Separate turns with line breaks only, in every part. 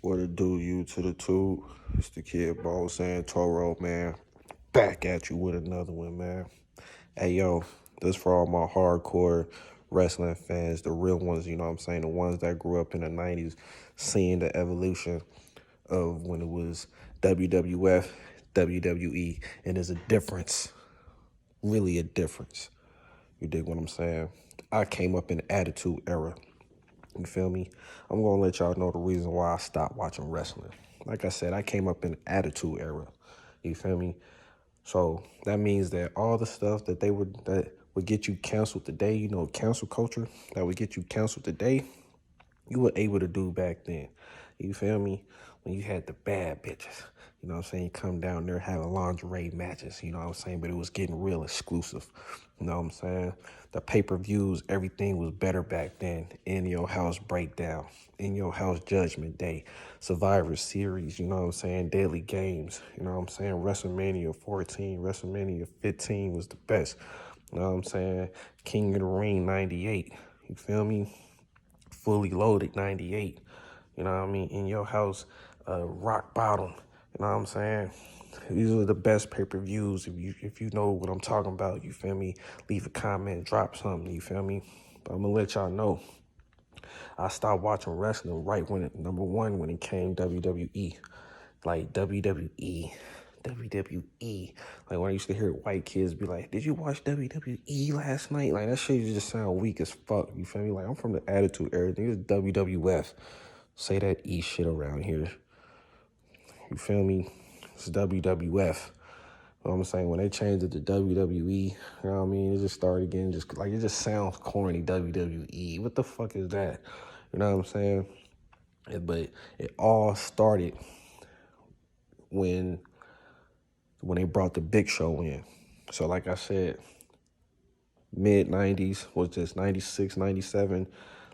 What it do, you to the tube? It's the kid Bo saying Toro, man. Back at you with another one, man. Hey, yo, this for all my hardcore wrestling fans, the real ones, you know what I'm saying? The ones that grew up in the 90s, seeing the evolution of when it was WWF, WWE, and there's a difference, really a difference. You dig what I'm saying? I came up in the Attitude Era. You feel me? I'm going to let y'all know the reason why I stopped watching wrestling. Like I said, I came up in the Attitude Era. You feel me? So that means that all the stuff that would get you canceled today, you know, cancel culture, that would get you canceled today, you were able to do back then. You feel me? When you had the bad bitches, you know what I'm saying? You come down there having lingerie matches, you know what I'm saying? But it was getting real exclusive, you know what I'm saying? The pay-per-views, everything was better back then. In Your House Breakdown, In Your House Judgment Day, Survivor Series, you know what I'm saying? Daily Games, you know what I'm saying? WrestleMania 14, WrestleMania 15 was the best, you know what I'm saying? King of the Ring 98, you feel me? Fully Loaded 98, you know what I mean? In Your House, Rock Bottom, you know what I'm saying? These are the best pay-per-views. If you know what I'm talking about, you feel me? Leave a comment, drop something, you feel me? But I'm gonna let y'all know, I stopped watching wrestling right when number one, when it came WWE. Like WWE. Like when I used to hear white kids be like, "Did you watch WWE last night?" Like that shit just sound weak as fuck. You feel me? Like I'm from the Attitude Era. It's WWF. Say that E shit around here. You feel me? It's WWF. You know what I'm saying? When they changed it to WWE, you know what I mean? It just started again, just like it just sounds corny, WWE. What the fuck is that? You know what I'm saying? But it all started when they brought the Big Show in. So like I said, mid 90s was just 96, 97,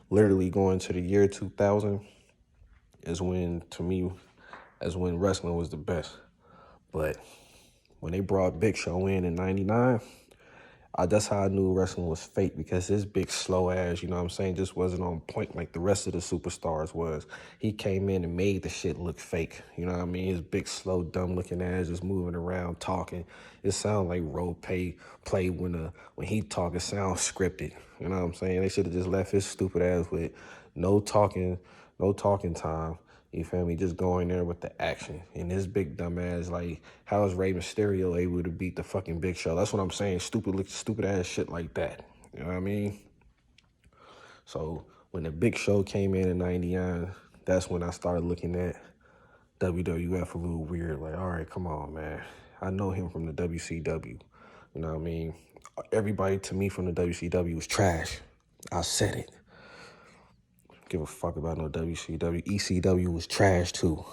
literally going to the year 2000 is when, to me, as when wrestling was the best. But when they brought Big Show in 99, that's how I knew wrestling was fake, because this big slow ass, you know what I'm saying, just wasn't on point like the rest of the superstars was. He came in and made the shit look fake. You know what I mean? His big, slow, dumb looking ass just moving around talking. It sounds like play when he talk. It sounds scripted. You know what I'm saying? They should have just left his stupid ass with no talking, no talking time. You feel me? Just going there with the action. And this big dumbass, like, how is Rey Mysterio able to beat the fucking Big Show? That's what I'm saying. Stupid ass shit like that. You know what I mean? So when the Big Show came in 99, that's when I started looking at WWF a little weird. Like, all right, come on, man. I know him from the WCW. You know what I mean? Everybody to me from the WCW was trash. I said it. Give a fuck about no WCW. ECW was trash too.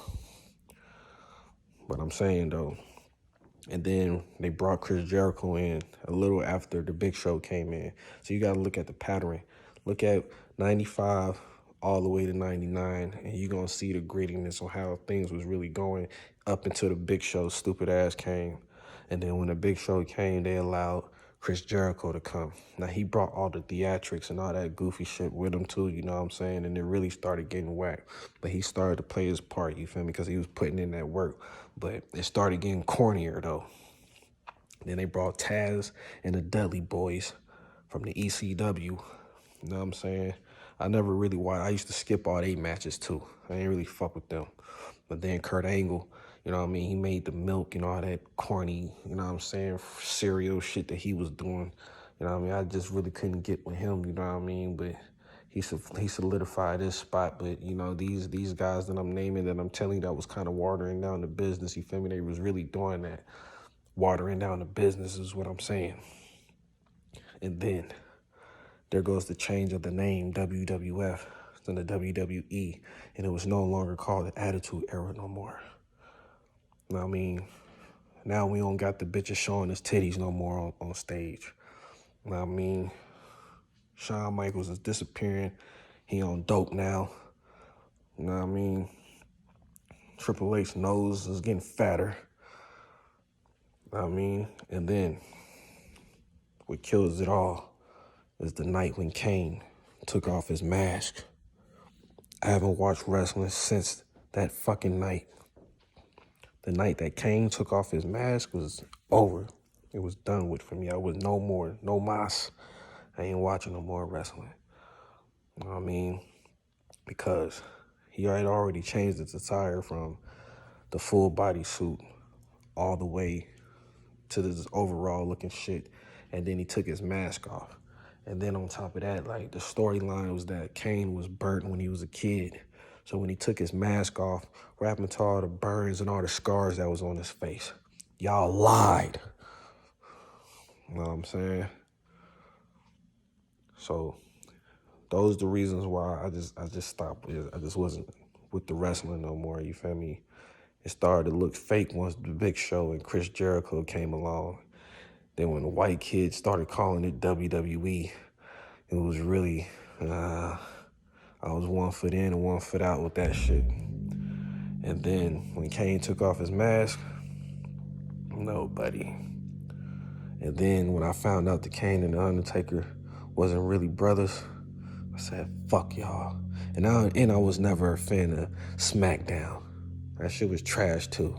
But I'm saying though, and then they brought Chris Jericho in a little after the Big Show came in. So you got to look at the pattern. Look at 95 all the way to 99, and you're going to see the grittiness on how things was really going up until the Big Show stupid ass came. And then when the Big Show came, they allowed Chris Jericho to come. Now, he brought all the theatrics and all that goofy shit with him, too, you know what I'm saying? And it really started getting whacked. But he started to play his part, you feel me? Because he was putting in that work. But it started getting cornier, though. Then they brought Taz and the Dudley Boys from the ECW. You know what I'm saying? I never really watched. I used to skip all 8 matches, too. I didn't really fuck with them. But then Kurt Angle, you know what I mean? He made the milk, you know, all that corny, you know what I'm saying, cereal shit that he was doing. You know what I mean? I just really couldn't get with him, you know what I mean? But he solidified his spot. But, you know, these guys that I'm naming, that I'm telling you, that was kind of watering down the business, you feel me? They was really doing that. Watering down the business is what I'm saying. And then there goes the change of the name, WWF, to the WWE, and it was no longer called the Attitude Era no more. You know what I mean? Now we don't got the bitches showing his titties no more on stage. You know what I mean? Shawn Michaels is disappearing. He on dope now. You know what I mean? Triple H nose is getting fatter. You know what I mean? And then what kills it all is the night when Kane took off his mask. I haven't watched wrestling since that fucking night, the night that Kane took off his mask, was over. It was done with for me. I was no more, no mas. I ain't watching no more wrestling. You know what I mean? Because he had already changed its attire from the full body suit all the way to this overall looking shit. And then he took his mask off. And then on top of that, like, the storyline was that Kane was burnt when he was a kid. So when he took his mask off, what happened to all the burns and all the scars that was on his face? Y'all lied. You know what I'm saying? So those are the reasons why I just stopped. I just wasn't with the wrestling no more, you feel me? It started to look fake once the Big Show and Chris Jericho came along. Then when the white kids started calling it WWE, it was really, I was 1 foot in and 1 foot out with that shit. And then when Kane took off his mask, no, buddy. And then when I found out that Kane and The Undertaker wasn't really brothers, I said, fuck y'all. And I was never a fan of SmackDown. That shit was trash too.